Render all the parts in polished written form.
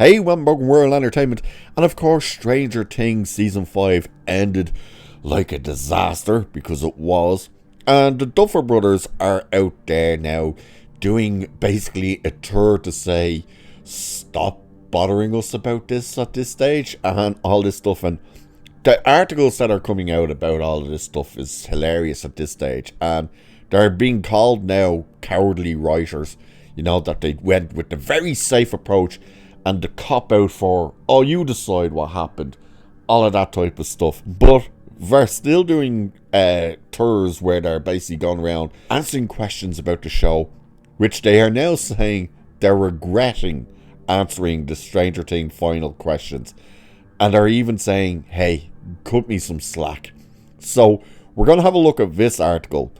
Hey, welcome World Entertainment, and of course Stranger Things Season 5 ended like a disaster, because it was, and the Duffer Brothers are out there now doing basically a tour to say, stop bothering us about this at this stage, and all this stuff, and the articles that are coming out about all of this stuff is hilarious at this stage, and they're being called now cowardly writers, that they went with the very safe approach and the cop-out for, oh, you decide what happened, all of that type of stuff. But they're still doing tours where they're basically going around answering questions about the show, which they are now saying they're regretting answering the Stranger Things final questions. And they're even saying, hey, cut me some slack. So we're going to have a look at this article.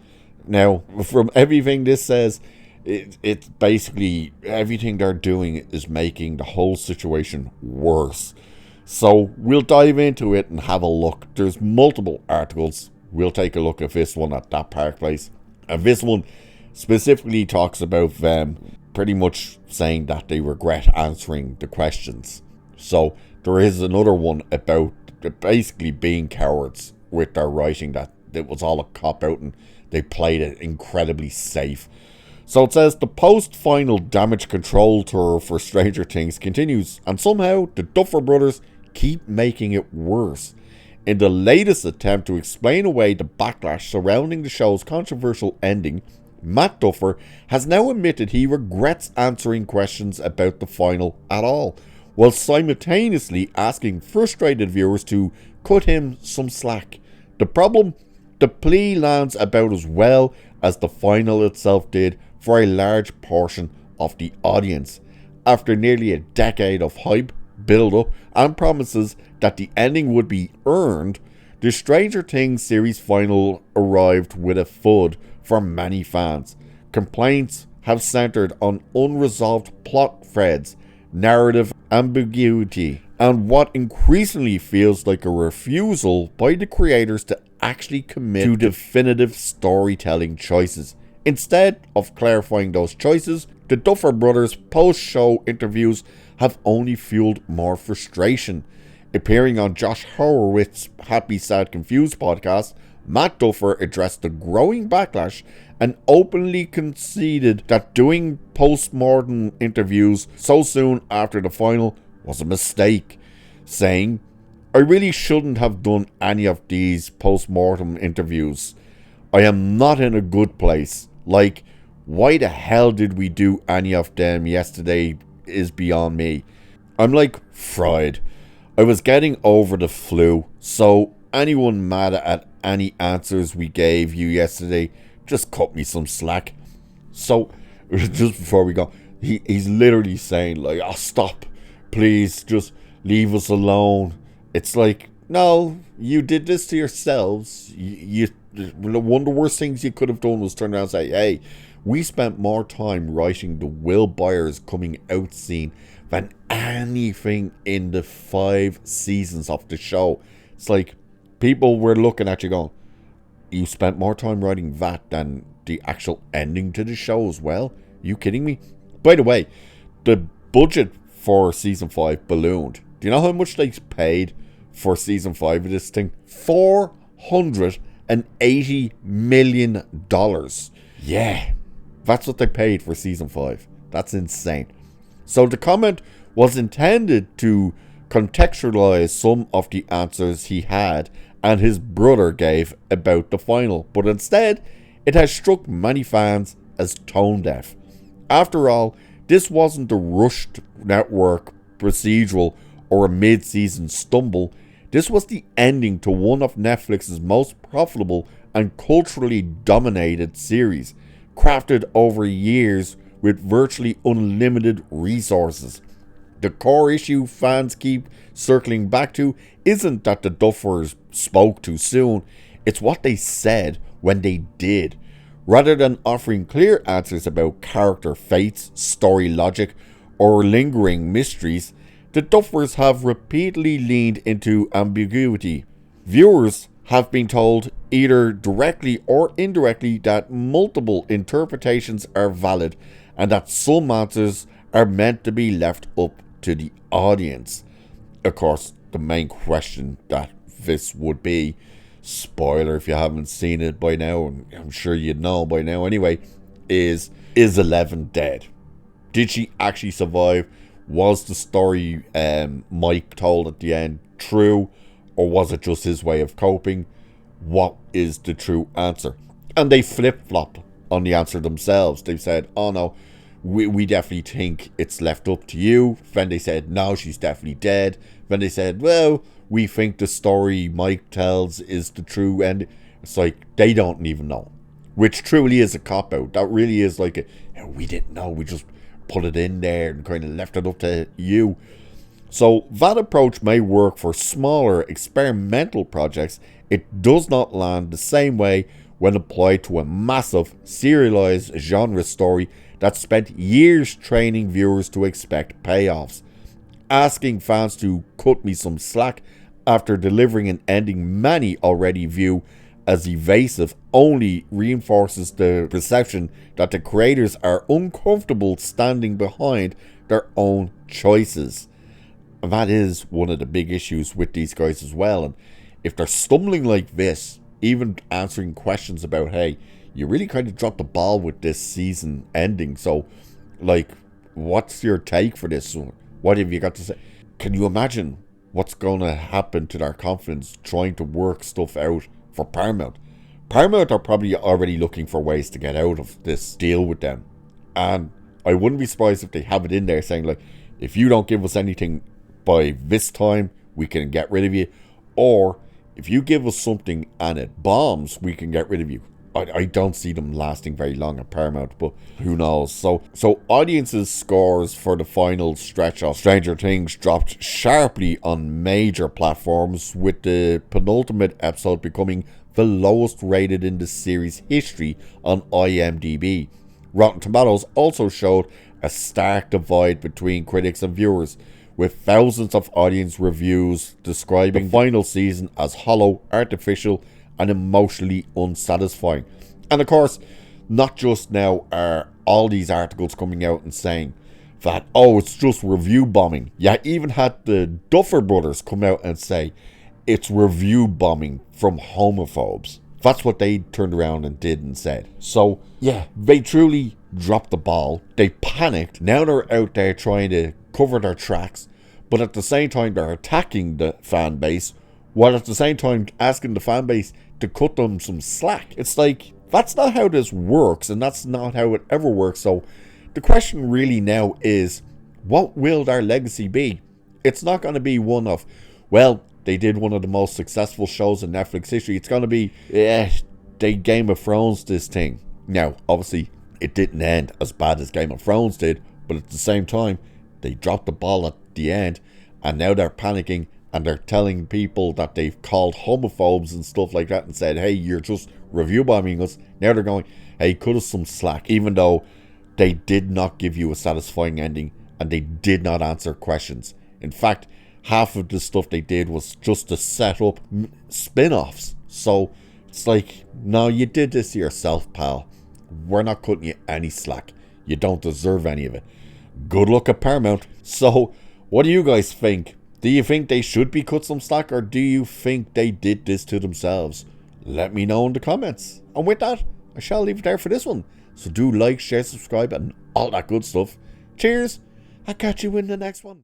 Now, from everything this says, it's basically everything they're doing is making the whole situation worse. So we'll dive into it and have a look. There's multiple articles. We'll take a look at this one at that Park Place. And this one specifically talks about them pretty much saying that they regret answering the questions. So there is another one about basically being cowards with their writing, that it was all a cop-out and they played it incredibly safe. So it says the post-final damage control tour for Stranger Things continues, and somehow the Duffer Brothers keep making it worse. In the latest attempt to explain away the backlash surrounding the show's controversial ending, Matt Duffer has now admitted he regrets answering questions about the final at all, while simultaneously asking frustrated viewers to cut him some slack. The problem? The plea lands about as well as the final itself did for a large portion of the audience. After nearly a decade of hype, build-up, and promises that the ending would be earned, the Stranger Things series final arrived with a FUD for many fans. Complaints have centered on unresolved plot threads, narrative ambiguity, and what increasingly feels like a refusal by the creators to actually commit to definitive storytelling choices. Instead of clarifying those choices, the Duffer Brothers' post-show interviews have only fueled more frustration. Appearing on Josh Horowitz's Happy Sad Confused podcast, Matt Duffer addressed the growing backlash and openly conceded that doing post-mortem interviews so soon after the final was a mistake, saying, I really shouldn't have done any of these post-mortem interviews. I am not in a good place. Like, why the hell did we do any of them yesterday is beyond me. I'm like fried. I was getting over the flu, so anyone mad at any answers we gave you yesterday, just cut me some slack. So, just before we go, he's literally saying like, oh, stop, please, just leave us alone. It's like, no, you did this to yourselves. One of the worst things you could have done was turn around and say, hey, we spent more time writing the Will Byers coming out scene than anything in the 5 seasons of the show. It's like, people were looking at you going, you spent more time writing that than the actual ending to the show as well? You kidding me? By the way, the budget for season 5 ballooned. Do you know how much they paid for season 5 of this thing? $480 million. Yeah, that's what they paid for season 5. That's insane. So the comment was intended to contextualize some of the answers he had and his brother gave about the final, but instead it has struck many fans as tone deaf. After all, this wasn't a rushed network procedural or a mid-season stumble. This was the ending to one of Netflix's most profitable and culturally dominated series, crafted over years with virtually unlimited resources. The core issue fans keep circling back to isn't that the Duffers spoke too soon, it's what they said when they did. Rather than offering clear answers about character fates, story logic, or lingering mysteries, the Duffers have repeatedly leaned into ambiguity. Viewers have been told, either directly or indirectly, that multiple interpretations are valid and that some answers are meant to be left up to the audience. Of course, the main question that this would be, spoiler if you haven't seen it by now, and I'm sure you know by now anyway, is 11 dead? Did she actually survive? Was the story Mike told at the end true, or was it just his way of coping? What is the true answer? And they flip-flopped on the answer themselves. They said, oh no, we definitely think it's left up to you. Then they said, no, she's definitely dead. Then they said, well, we think the story Mike tells is the true end. It's like, they don't even know. Which truly is a cop-out. That really is like we didn't know, we just put it in there and kind of left it up to you. So that approach may work for smaller experimental projects. It does not land the same way when applied to a massive serialized genre story that spent years training viewers to expect payoffs. Asking fans to cut me some slack after delivering an ending many already view as evasive only reinforces the perception that the creators are uncomfortable standing behind their own choices. And that is one of the big issues with these guys as well. And if they're stumbling like this, even answering questions about, hey, you really kind of dropped the ball with this season ending, so like, what's your take for this? What have you got to say? Can you imagine what's going to happen to their confidence trying to work stuff out for Paramount? Paramount are probably already looking for ways to get out of this deal with them. And I wouldn't be surprised if they have it in there saying, like, if you don't give us anything by this time, we can get rid of you. Or if you give us something and it bombs, we can get rid of you. I don't see them lasting very long at Paramount, but who knows. So audiences' scores for the final stretch of Stranger Things dropped sharply on major platforms, with the penultimate episode becoming the lowest rated in the series' history on IMDb. Rotten Tomatoes also showed a stark divide between critics and viewers, with thousands of audience reviews describing the final season as hollow, artificial, and emotionally unsatisfying. And of course, not just now are all these articles coming out and saying that, oh, it's just review bombing. You even had the Duffer Brothers come out and say it's review bombing from homophobes. That's what they turned around and did and said. So yeah, they truly dropped the ball. They panicked. Now they're out there trying to cover their tracks, but at the same time they're attacking the fan base, while at the same time asking the fan base to cut them some slack. It's like, that's not how this works, and that's not how it ever works. So the question really now is, what will their legacy be? It's not going to be one of, well, they did one of the most successful shows in Netflix history. It's going to be, they Game of Thrones this thing. Now, obviously, it didn't end as bad as Game of Thrones did, but at the same time, they dropped the ball at the end, and now they're panicking, and they're telling people that they've called homophobes and stuff like that and said, hey, you're just review bombing us. Now they're going, hey, cut us some slack, even though they did not give you a satisfying ending and they did not answer questions. In fact, half of the stuff they did was just to set up spin-offs. So it's like, no, you did this to yourself, pal. We're not cutting you any slack. You don't deserve any of it. Good luck at Paramount. So what do you guys think? Do you think they should be cut some slack, or do you think they did this to themselves? Let me know in the comments. And with that, I shall leave it there for this one. So do like, share, subscribe, and all that good stuff. Cheers. I'll catch you in the next one.